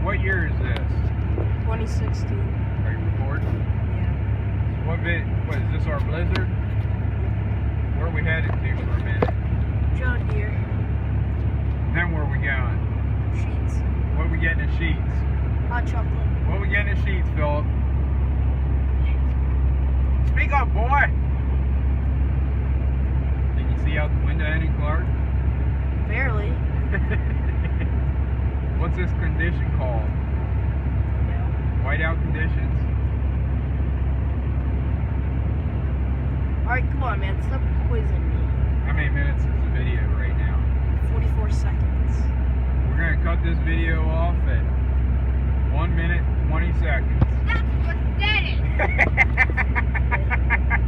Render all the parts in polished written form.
What year is this? 2016. Are you recording? Yeah. What is this, our Blizzard? Where are we headed to for a minute? John Deere. Then where are we going? Sheets. What are we getting in Sheets? Hot chocolate. What are we getting in Sheets, Philip? Speak up, boy! Can you see out the window any, Clark? Barely. What's this condition called? Yeah. Whiteout conditions? Alright, come on, man. Stop quizzing me. How many minutes is the video right now? 44 seconds. We're going to cut this video off at 1 minute, 20 seconds. That's pathetic.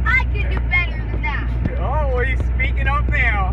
I can do better than that. Oh, well, he's speaking up now.